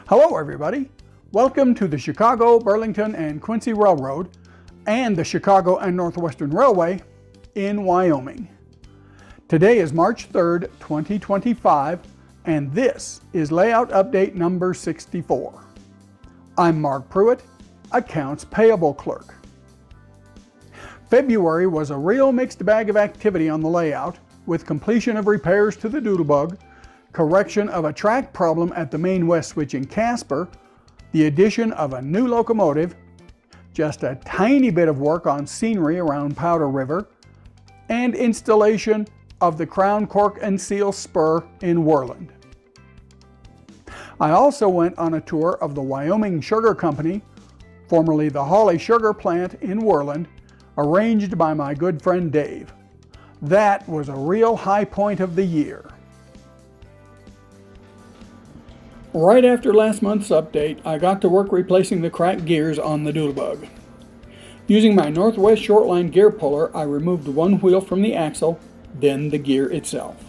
Hello everybody, welcome to the Chicago Burlington and Quincy Railroad and the Chicago and Northwestern Railway in Wyoming. Today is March 3rd, 2025, and this is Layout Update number 64. I'm Mark Pruitt, Accounts Payable Clerk. February was a real mixed bag of activity on the layout, with completion of repairs to the Doodlebug, correction of a track problem at the main west switch in Casper, the addition of a new locomotive, just a tiny bit of work on scenery around Powder River, and installation of the Crown Cork Seal spur in Worland. I also went on a tour of the Wyoming Sugar Company, formerly the Holly Sugar Plant in Worland, arranged by my good friend Dave. That was a real high point of the year. Right after last month's update, I got to work replacing the cracked gears on the Doodlebug. Using my Northwest Shortline gear puller, I removed one wheel from the axle, then the gear itself.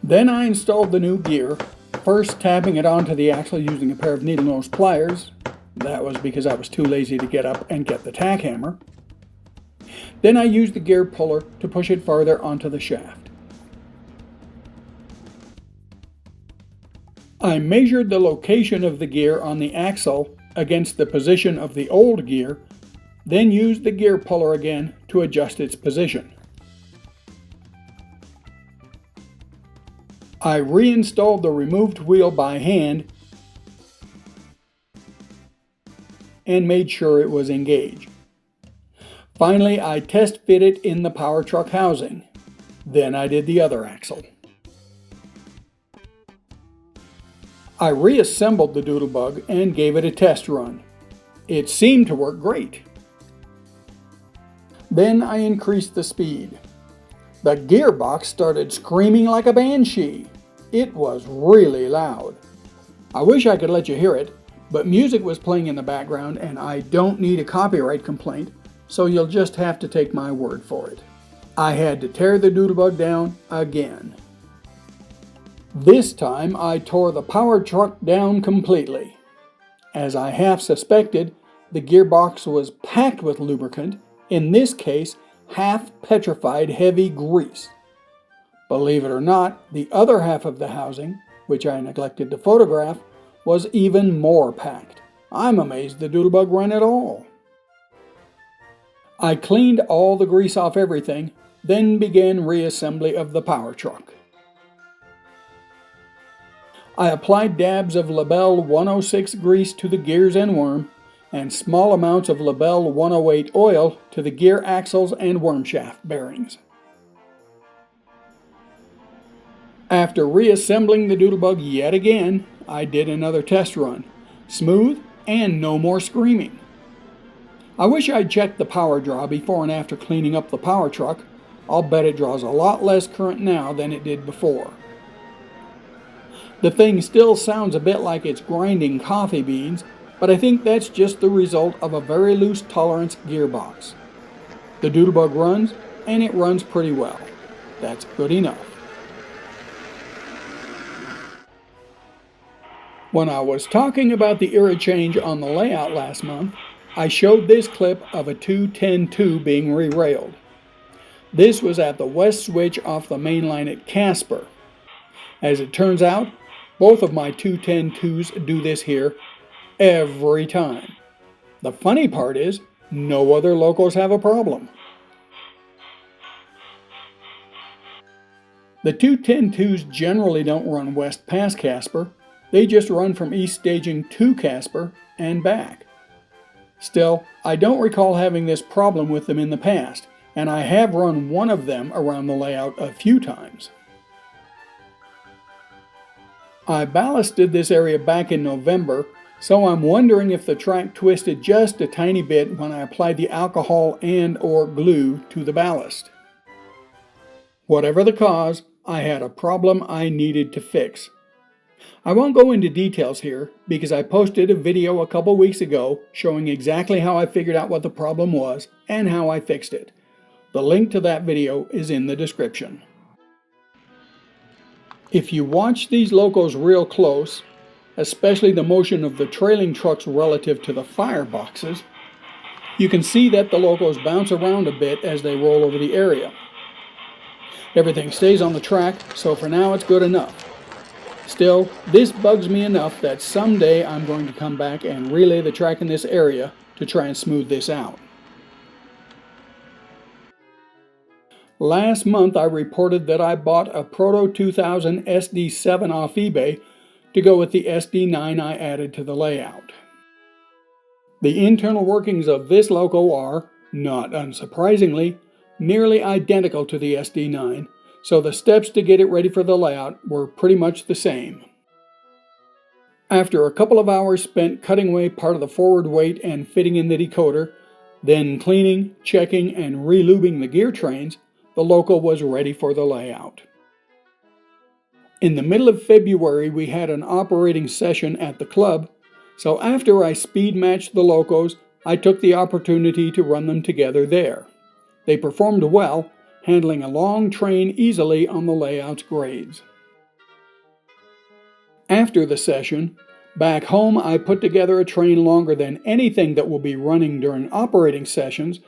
Then I installed the new gear, first tapping it onto the axle using a pair of needle nose pliers. That was because I was too lazy to get up and get the tack hammer. Then I used the gear puller to push it farther onto the shaft. I measured the location of the gear on the axle against the position of the old gear, then used the gear puller again to adjust its position. I reinstalled the removed wheel by hand and made sure it was engaged. Finally, I test fit it in the power truck housing. Then I did the other axle. I reassembled the Doodlebug and gave it a test run. It seemed to work great. Then I increased the speed. The gearbox started screaming like a banshee. It was really loud. I wish I could let you hear it, but music was playing in the background and I don't need a copyright complaint, so you'll just have to take my word for it. I had to tear the Doodlebug down again. This time I tore the power truck down completely. As I half suspected, the gearbox was packed with lubricant, in this case half petrified heavy grease. Believe it or not, the other half of the housing, which I neglected to photograph, was even more packed. I'm amazed the Doodlebug ran at all. I cleaned all the grease off everything, then began reassembly of the power truck. I applied dabs of Labelle 106 grease to the gears and worm, and small amounts of Labelle 108 oil to the gear axles and worm shaft bearings. After reassembling the Doodlebug yet again, I did another test run. Smooth and no more screaming. I wish I'd checked the power draw before and after cleaning up the power truck. I'll bet it draws a lot less current now than it did before. The thing still sounds a bit like it's grinding coffee beans, but I think that's just the result of a very loose tolerance gearbox. The Doodlebug runs, and it runs pretty well. That's good enough. When I was talking about the era change on the layout last month, I showed this clip of a 210-2 being re-railed. This was at the west switch off the main line at Casper. As it turns out, both of my 210-2s do this here every time. The funny part is, no other locos have a problem. The 210-2s generally don't run west past Casper. They just run from east staging to Casper and back. Still, I don't recall having this problem with them in the past, and I have run one of them around the layout a few times. I ballasted this area back in November, so I'm wondering if the track twisted just a tiny bit when I applied the alcohol and/or glue to the ballast. Whatever the cause, I had a problem I needed to fix. I won't go into details here because I posted a video a couple weeks ago showing exactly how I figured out what the problem was and how I fixed it. The link to that video is in the description. If you watch these locos real close, especially the motion of the trailing trucks relative to the fireboxes, you can see that the locos bounce around a bit as they roll over the area. Everything stays on the track, so for now it's good enough. Still, this bugs me enough that someday I'm going to come back and relay the track in this area to try and smooth this out. Last month I reported that I bought a Proto 2000 SD7 off eBay to go with the SD9 I added to the layout. The internal workings of this loco are, not unsurprisingly, nearly identical to the SD9, so the steps to get it ready for the layout were pretty much the same. After a couple of hours spent cutting away part of the forward weight and fitting in the decoder, then cleaning, checking, and re-lubing the gear trains, the loco was ready for the layout. In the middle of February, we had an operating session at the club, so after I speed matched the locos, I took the opportunity to run them together there. They performed well, handling a long train easily on the layout's grades. After the session, back home I put together a train longer than anything that will be running during operating sessions,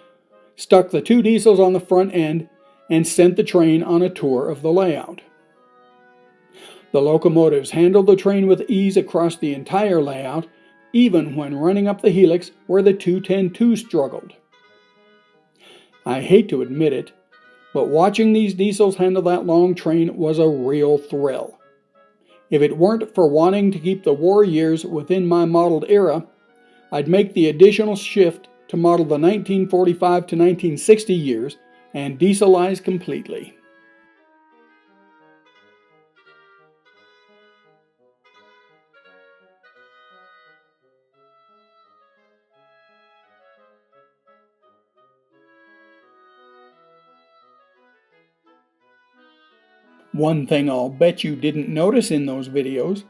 stuck the two diesels on the front end, and sent the train on a tour of the layout. The locomotives handled the train with ease across the entire layout, even when running up the helix where the 210-2 struggled. I hate to admit it, but watching these diesels handle that long train was a real thrill. If it weren't for wanting to keep the war years within my modeled era, I'd make the additional shift to model the 1945 to 1960 years and dieselize completely. One thing I'll bet you didn't notice in those videos,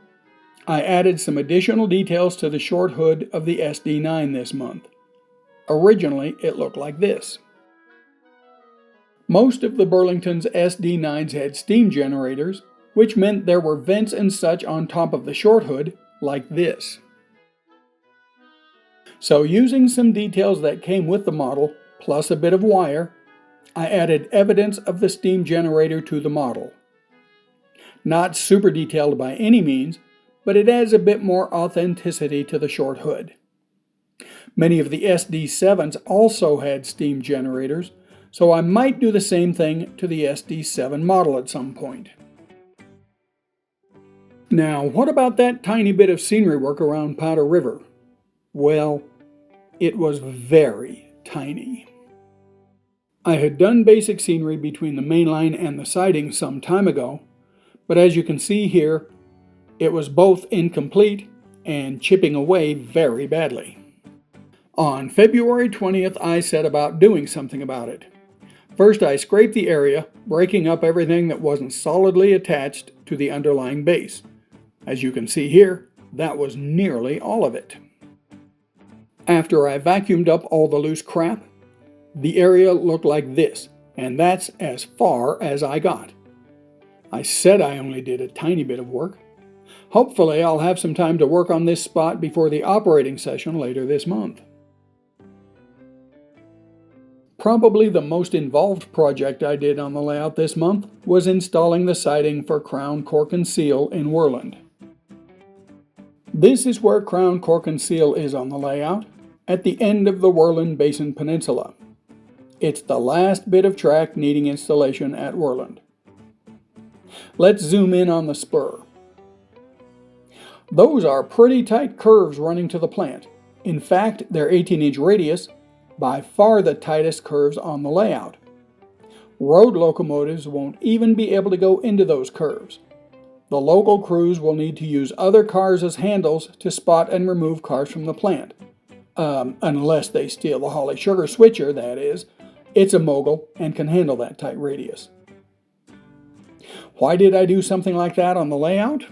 I added some additional details to the short hood of the SD9 this month. Originally, it looked like this. Most of the Burlington's SD9s had steam generators, which meant there were vents and such on top of the short hood, like this. So using some details that came with the model, plus a bit of wire, I added evidence of the steam generator to the model. Not super detailed by any means, but it adds a bit more authenticity to the short hood. Many of the SD7s also had steam generators, so I might do the same thing to the SD7 model at some point. Now, what about that tiny bit of scenery work around Powder River? Well, it was very tiny. I had done basic scenery between the main line and the siding some time ago, but as you can see here, it was both incomplete and chipping away very badly. On February 20th, I set about doing something about it. First, I scraped the area, breaking up everything that wasn't solidly attached to the underlying base. As you can see here, that was nearly all of it. After I vacuumed up all the loose crap, the area looked like this, and that's as far as I got. I said I only did a tiny bit of work. Hopefully I'll have some time to work on this spot before the operating session later this month. Probably the most involved project I did on the layout this month was installing the siding for Crown Cork Seal in Worland. This is where Crown Cork Seal is on the layout, at the end of the Worland Basin Peninsula. It's the last bit of track needing installation at Worland. Let's zoom in on the spur. Those are pretty tight curves running to the plant. In fact, they're 18-inch radius, by far the tightest curves on the layout. Road locomotives won't even be able to go into those curves. The local crews will need to use other cars as handles to spot and remove cars from the plant. Unless they steal the Holly Sugar switcher, that is. It's a mogul and can handle that tight radius. Why did I do something like that on the layout?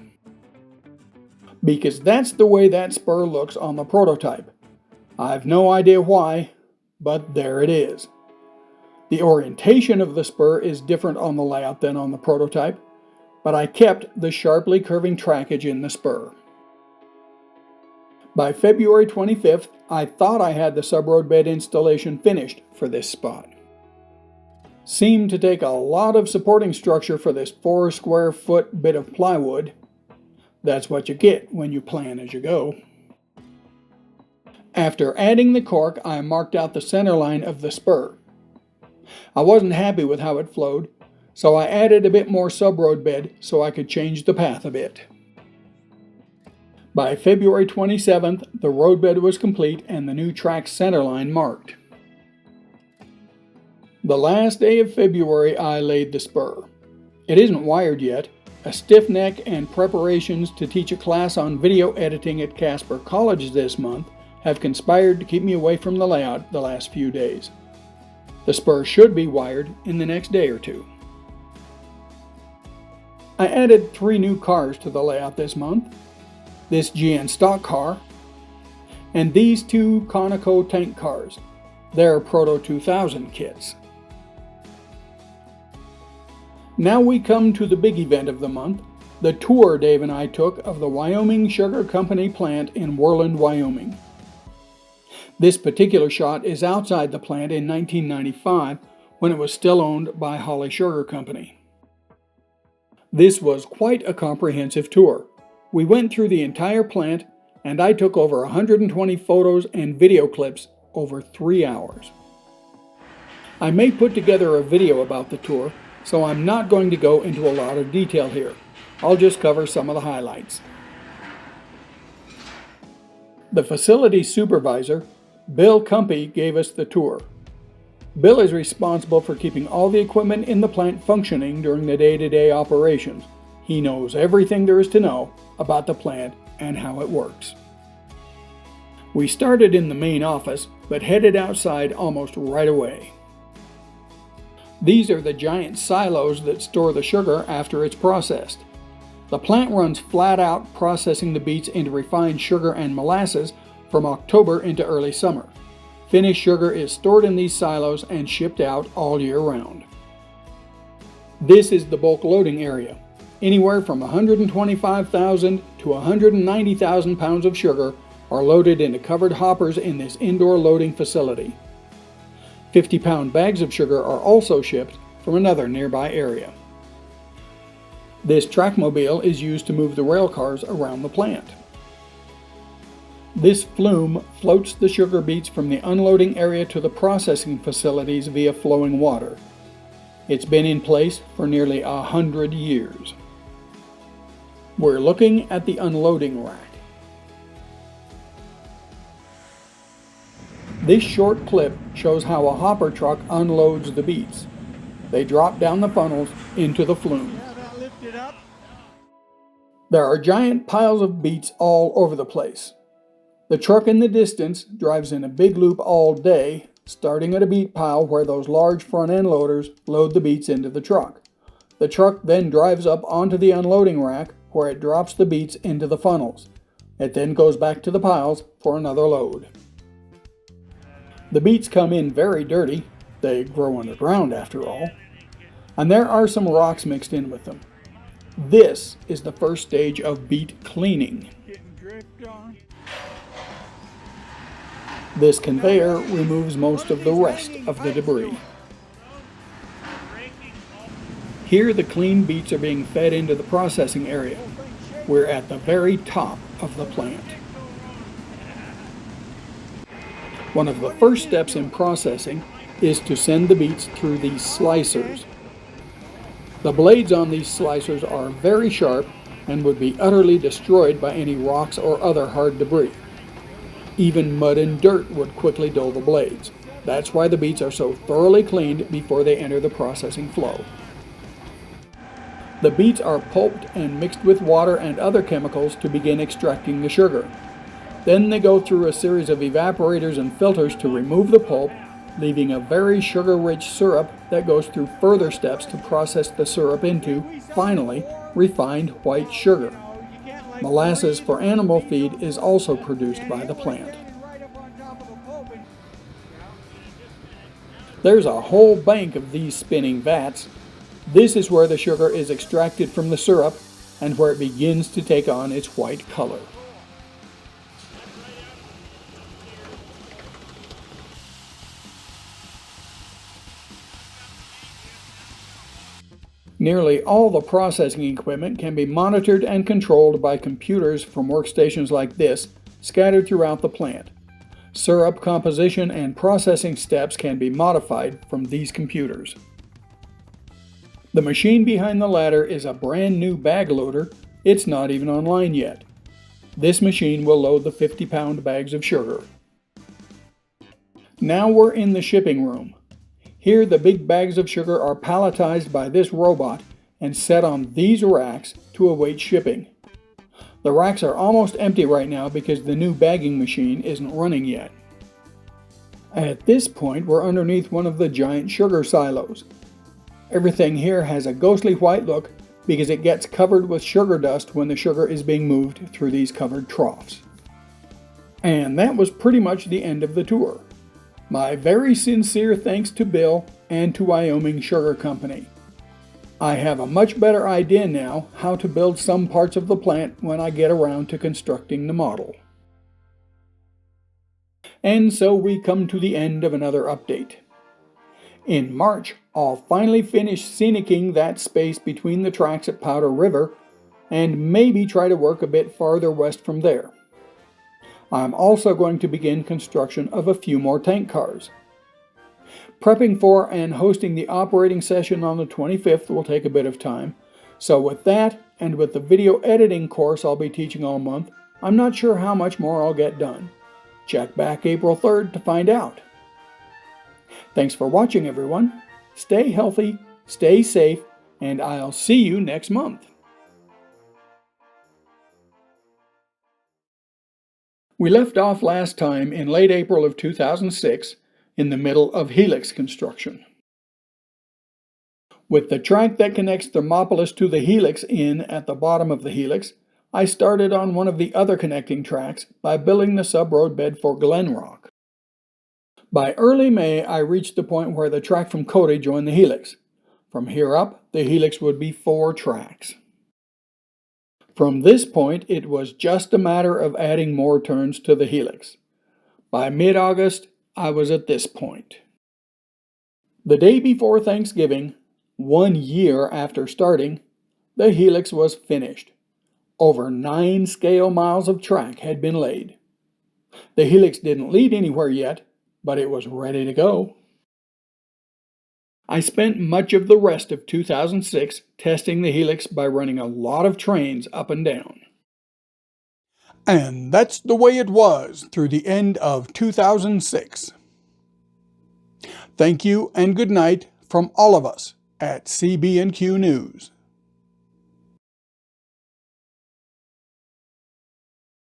because that's the way that spur looks on the prototype. I've no idea why, but there it is. The orientation of the spur is different on the layout than on the prototype, but I kept the sharply curving trackage in the spur. By February 25th, I thought I had the subroad bed installation finished for this spot. Seemed to take a lot of supporting structure for this 4 square foot bit of plywood. That's what you get when you plan as you go. After adding the cork, I marked out the center line of the spur. I wasn't happy with how it flowed, so I added a bit more subroad bed so I could change the path a bit. By February 27th, the roadbed was complete and the new track center line marked. The last day of February, I laid the spur. It isn't wired yet. A stiff neck and preparations to teach a class on video editing at Casper College this month have conspired to keep me away from the layout the last few days. The spur should be wired in the next day or two. I added 3 new cars to the layout this month. This GN stock car, and these 2 Conoco tank cars. They're Proto 2000 kits. Now we come to the big event of the month, the tour Dave and I took of the Wyoming Sugar Company plant in Worland, Wyoming. This particular shot is outside the plant in 1995 when it was still owned by Holly Sugar Company. This was quite a comprehensive tour. We went through the entire plant, and I took over 120 photos and video clips over 3 hours. I may put together a video about the tour, so I'm not going to go into a lot of detail here. I'll just cover some of the highlights. The facility supervisor, Bill Cumpy, gave us the tour. Bill is responsible for keeping all the equipment in the plant functioning during the day-to-day operations. He knows everything there is to know about the plant and how it works. We started in the main office, but headed outside almost right away. These are the giant silos that store the sugar after it's processed. The plant runs flat out, processing the beets into refined sugar and molasses from October into early summer. Finished sugar is stored in these silos and shipped out all year round. This is the bulk loading area. Anywhere from 125,000 to 190,000 pounds of sugar are loaded into covered hoppers in this indoor loading facility. 50-pound bags of sugar are also shipped from another nearby area. This trackmobile is used to move the rail cars around the plant. This flume floats the sugar beets from the unloading area to the processing facilities via flowing water. It's been in place for nearly 100 years. We're looking at the unloading rack. This short clip shows how a hopper truck unloads the beets. They drop down the funnels into the flume. There are giant piles of beets all over the place. The truck in the distance drives in a big loop all day, starting at a beet pile where those large front end loaders load the beets into the truck. The truck then drives up onto the unloading rack where it drops the beets into the funnels. It then goes back to the piles for another load. The beets come in very dirty. They grow underground after all. And there are some rocks mixed in with them. This is the first stage of beet cleaning. This conveyor removes most of the rest of the debris. Here the clean beets are being fed into the processing area. We're at the very top of the plant. One of the first steps in processing is to send the beets through these slicers. The blades on these slicers are very sharp and would be utterly destroyed by any rocks or other hard debris. Even mud and dirt would quickly dull the blades. That's why the beets are so thoroughly cleaned before they enter the processing flow. The beets are pulped and mixed with water and other chemicals to begin extracting the sugar. Then they go through a series of evaporators and filters to remove the pulp, leaving a very sugar-rich syrup that goes through further steps to process the syrup into, finally, refined white sugar. Molasses for animal feed is also produced by the plant. There's a whole bank of these spinning vats. This is where the sugar is extracted from the syrup and where it begins to take on its white color. Nearly all the processing equipment can be monitored and controlled by computers from workstations like this, scattered throughout the plant. Syrup composition and processing steps can be modified from these computers. The machine behind the ladder is a brand new bag loader. It's not even online yet. This machine will load the 50-pound bags of sugar. Now we're in the shipping room. Here the big bags of sugar are palletized by this robot and set on these racks to await shipping. The racks are almost empty right now because the new bagging machine isn't running yet. At this point we're underneath one of the giant sugar silos. Everything here has a ghostly white look because it gets covered with sugar dust when the sugar is being moved through these covered troughs. And that was pretty much the end of the tour. My very sincere thanks to Bill and to Wyoming Sugar Company. I have a much better idea now how to build some parts of the plant when I get around to constructing the model. And so we come to the end of another update. In March, I'll finally finish scenicking that space between the tracks at Powder River and maybe try to work a bit farther west from there. I'm also going to begin construction of a few more tank cars. Prepping for and hosting the operating session on the 25th will take a bit of time, so with that and with the video editing course I'll be teaching all month, I'm not sure how much more I'll get done. Check back April 3rd to find out. Thanks for watching, everyone. Stay healthy, stay safe, and I'll see you next month. We left off last time in late April of 2006 in the middle of helix construction. With the track that connects Thermopolis to the helix in at the bottom of the helix, I started on one of the other connecting tracks by building the sub-road bed for Glen Rock. By early May, I reached the point where the track from Cody joined the helix. From here up, the helix would be 4 tracks. From this point, it was just a matter of adding more turns to the helix. By mid-August, I was at this point. The day before Thanksgiving, 1 year after starting, the helix was finished. Over 9 scale miles of track had been laid. The helix didn't lead anywhere yet, but it was ready to go. I spent much of the rest of 2006 testing the helix by running a lot of trains up and down. And that's the way it was through the end of 2006. Thank you and good night from all of us at CB&Q News.